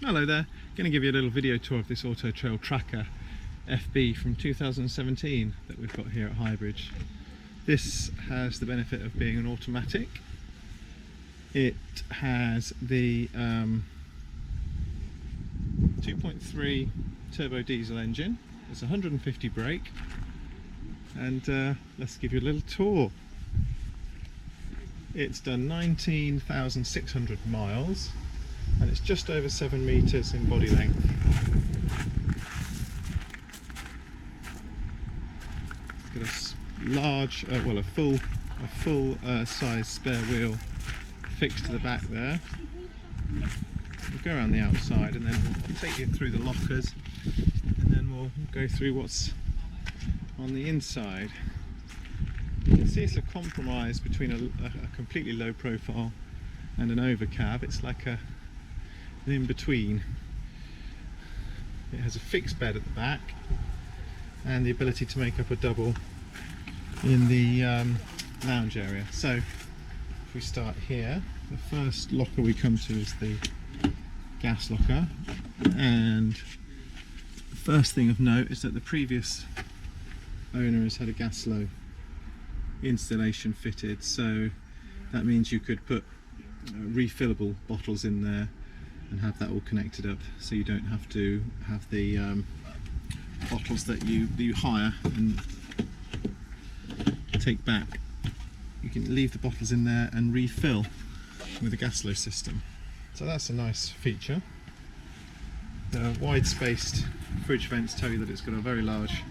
Hello there, going to give you a little video tour of this Auto-Trail Tracker FB from 2017 that we've got here at Highbridge. This has the benefit of being an automatic. It has the 2.3 turbo diesel engine. It's 150 brake, and let's give you a little tour. It's done 19,600 miles and it's just over 7 meters in body length. It's got a large, a full size spare wheel fixed to the back there. We'll go around the outside and then we'll take you through the lockers, and then we'll go through what's on the inside. You can see it's a compromise between a completely low profile and an overcab. It's like an in-between. It has a fixed bed at the back and the ability to make up a double in the lounge area. So if we start here, the first locker we come to is the gas locker, and the first thing of note is that the previous owner has had a gas slow installation fitted, so that means you could put refillable bottles in there and have that all connected up, so you don't have to have the bottles that you hire and take back. You can leave the bottles in there and refill with a gas flow system, so that's a nice feature. The wide spaced fridge vents tell you that it's got a very large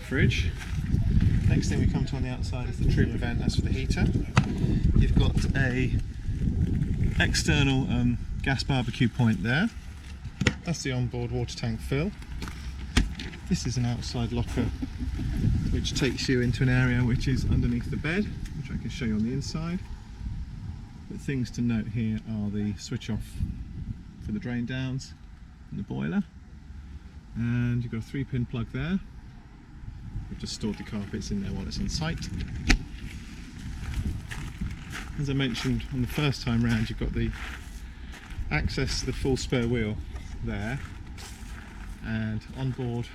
fridge. Next thing we come to on the outside is the trim vent. That's for the heater. You've got a external gas barbecue point there. That's the onboard water tank fill. This is an outside locker which takes you into an area which is underneath the bed, which I can show you on the inside. But things to note here are the switch off for the drain downs and the boiler, and you've got a 3-pin plug there. We've just stored the carpets in there while it's on site. As I mentioned on the first time round, you've got the access to the full spare wheel there, and onboard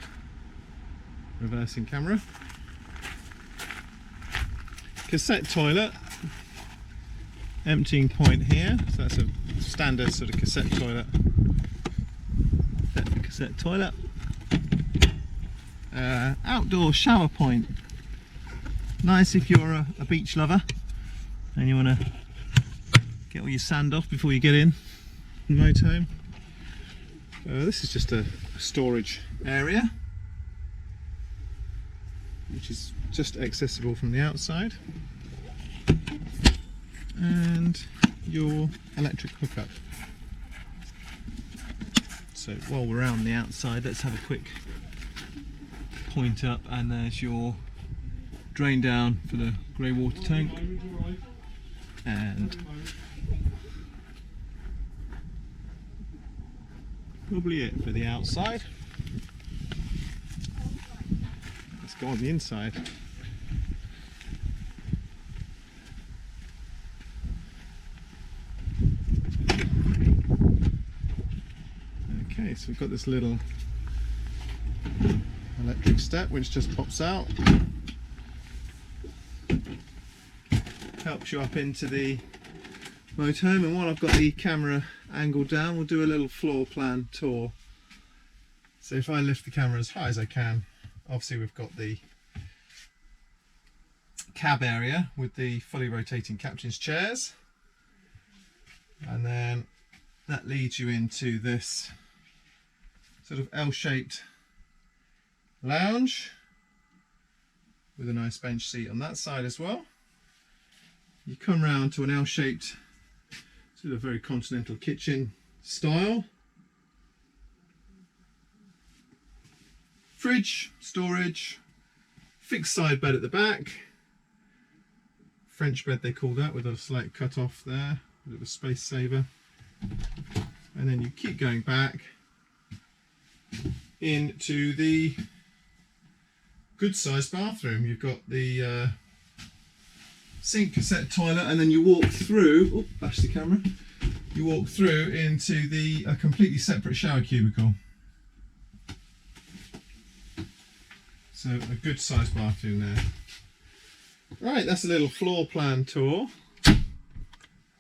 reversing camera. Cassette toilet, emptying point here, so that's a standard sort of cassette toilet. That's the cassette toilet. Outdoor shower point, nice if you're a beach lover and you want to get all your sand off before you get in the motorhome. This is just a storage area which is just accessible from the outside, and your electric hookup. So while we're around the outside, let's have a quick point up, and there's your drain down for the grey water tank, and probably it for the outside. Let's go on the inside. Okay, so we've got this little electric step which just pops out, helps you up into the motorhome. And while I've got the camera angled down, we'll do a little floor plan tour. So if I lift the camera as high as I can, obviously we've got the cab area with the fully rotating captain's chairs, and then that leads you into this sort of L-shaped lounge with a nice bench seat on that side as well. You come round to an L-shaped sort of very continental kitchen style. Fridge, storage, fixed side bed at the back. French bed they call that, with a slight cut off there, a bit of a space saver. And then you keep going back into the good sized bathroom. You've got the sink, cassette toilet, and then you walk through, oh, bash the camera, you walk through into a completely separate shower cubicle. So a good sized bathroom there. Right, that's a little floor plan tour.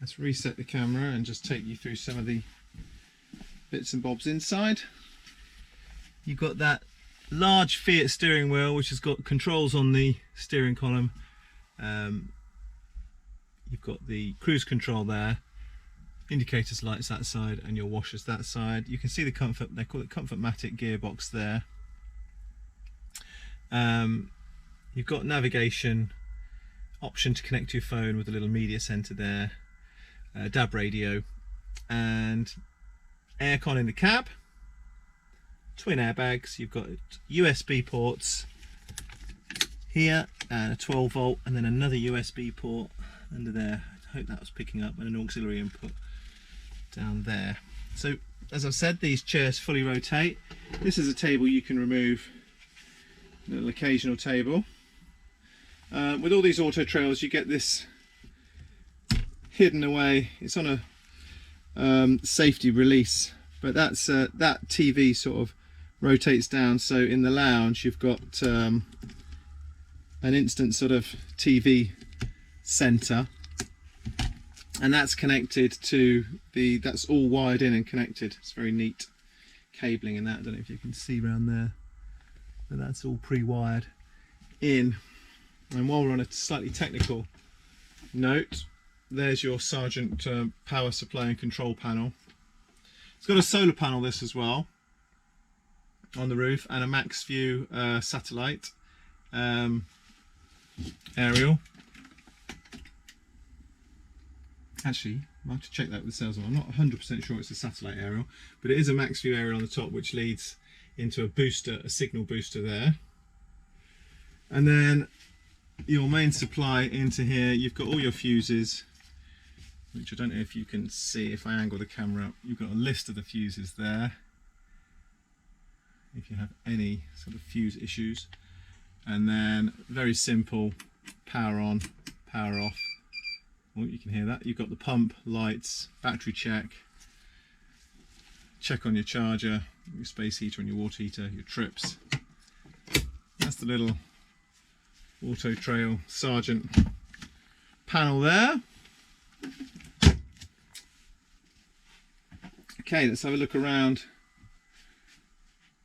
Let's reset the camera and just take you through some of the bits and bobs inside. You've got that large Fiat steering wheel which has got controls on the steering column. You've got the cruise control there, indicators lights that side and your washers that side. You can see the comfort, they call it Comfort-Matic gearbox there. You've got navigation option to connect to your phone with a little media center there, DAB radio, and aircon in the cab, twin airbags. You've got USB ports here and a 12 volt and then another USB port under there. I hope that was picking up, and an auxiliary input down there. So as I've said, these chairs fully rotate. This is a table you can remove, a little occasional table. With all these Auto-Trails you get this hidden away. It's on a safety release, but that's that TV sort of rotates down, so in the lounge you've got an instant sort of TV center, and that's connected to that's all wired in and connected. It's very neat cabling in that. I don't know if you can see around there, but that's all pre-wired in. And while we're on a slightly technical note, there's your Sargent power supply and control panel. It's got a solar panel, this as well, on the roof, and a max view satellite aerial. Actually, I'll have to check that with the salesman. I'm not 100% sure it's a satellite aerial, but it is a max view aerial on the top, which leads into a booster, a signal booster there. And then your main supply into here, you've got all your fuses, which I don't know if you can see if I angle the camera up. You've got a list of the fuses there, if you have any sort of fuse issues. And then very simple power on, power off. Oh, you can hear that. You've got the pump, lights, battery check on your charger, your space heater and your water heater, your trips. That's the little Auto-Trail Sargent panel there. Okay, let's have a look around.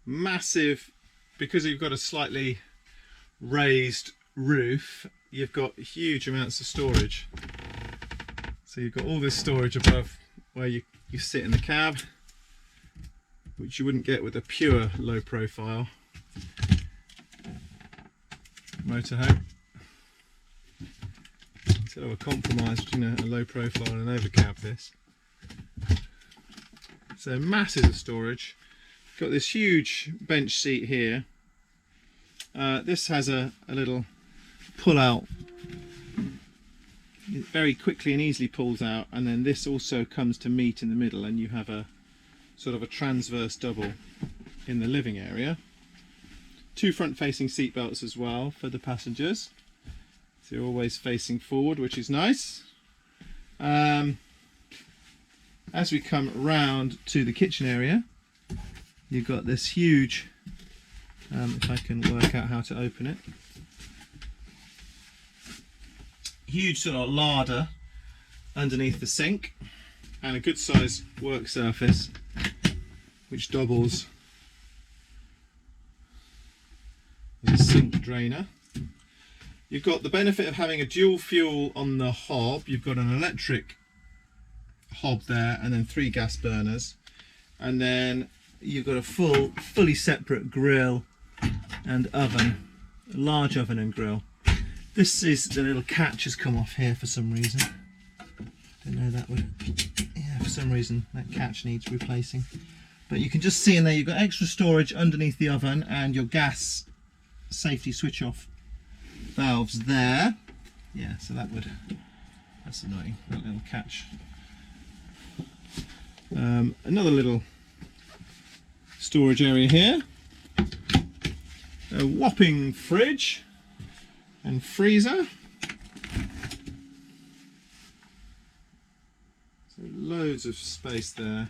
Massive, because you've got a slightly raised roof, you've got huge amounts of storage. So you've got all this storage above where you sit in the cab, which you wouldn't get with a pure low profile motorhome. Sort of a compromise between a low profile and an over cab, this. So masses of storage. Got this huge bench seat here. This has a little pull out. It very quickly and easily pulls out, and then this also comes to meet in the middle, and you have a sort of a transverse double in the living area. Two front facing seat belts as well for the passengers, so you're always facing forward, which is nice. As we come round to the kitchen area, you've got this huge, if I can work out how to open it, huge sort of larder underneath the sink, and a good sized work surface which doubles as a sink drainer. You've got the benefit of having a dual fuel on the hob. You've got an electric hob there and then 3 gas burners, and then you've got a fully separate grill and oven, a large oven and grill. This is the little catch has come off here for some reason. Don't know that would, yeah, for some reason that catch needs replacing. But you can just see in there you've got extra storage underneath the oven and your gas safety switch off valves there. Yeah, so that's annoying, that little catch. Another little storage area here. A whopping fridge and freezer. So loads of space there,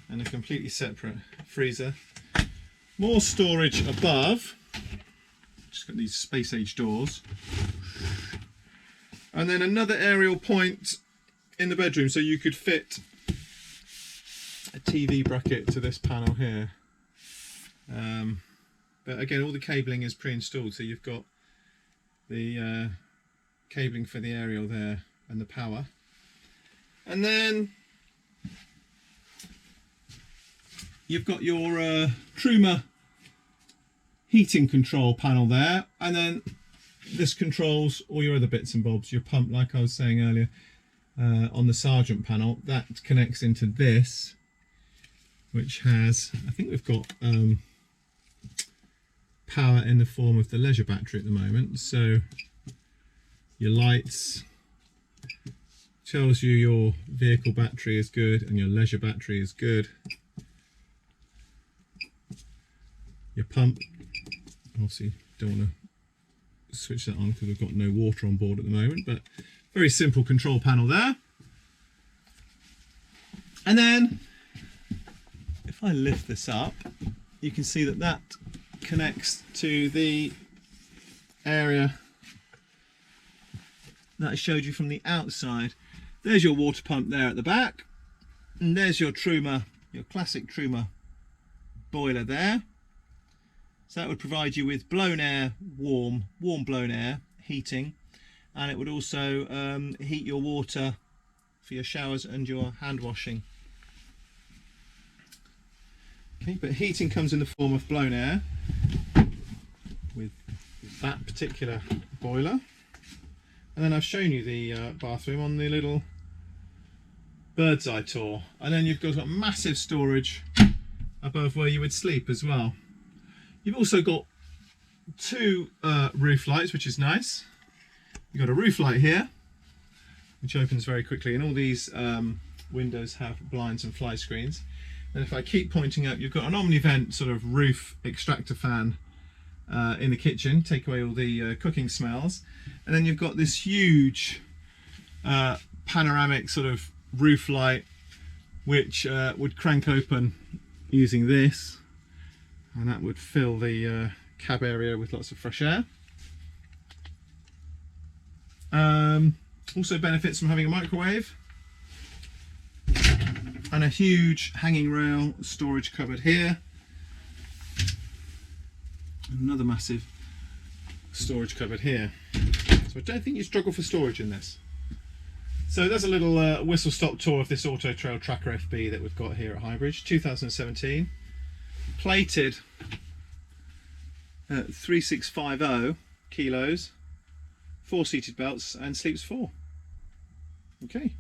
and a completely separate freezer. More storage above. Just got these space age doors. And then another aerial point in the bedroom, so you could fit a TV bracket to this panel here. But again, all the cabling is pre-installed, so you've got the cabling for the aerial there and the power. And then you've got your Truma heating control panel there, and then this controls all your other bits and bobs. Your pump, like I was saying earlier, on the Sergeant panel, that connects into this, which has, I think we've got power in the form of the leisure battery at the moment. So your lights tells you your vehicle battery is good and your leisure battery is good. Your pump, obviously don't want to switch that on because we've got no water on board at the moment, but very simple control panel there. And then if I lift this up, you can see that that connects to the area that I showed you from the outside. There's your water pump there at the back, and there's your Truma, your classic Truma boiler there. So that would provide you with blown air, warm blown air heating, and it would also heat your water for your showers and your hand washing. Okay, but heating comes in the form of blown air with that particular boiler. And then I've shown you the bathroom on the little bird's eye tour. And then you've got massive storage above where you would sleep as well. You've also got two roof lights, which is nice. You've got a roof light here, which opens very quickly, and all these windows have blinds and fly screens. And if I keep pointing up, you've got an Omnivent sort of roof extractor fan in the kitchen, take away all the cooking smells. And then you've got this huge panoramic sort of roof light, which would crank open using this, and that would fill the cab area with lots of fresh air. Also benefits from having a microwave and a huge hanging rail storage cupboard here. Another massive storage cupboard here. So I don't think you struggle for storage in this. So there's a little whistle stop tour of this Auto-Trail Tracker FB that we've got here at Highbridge, 2017. Plated at 3650 kilos, 4 seated belts, and sleeps 4. Okay.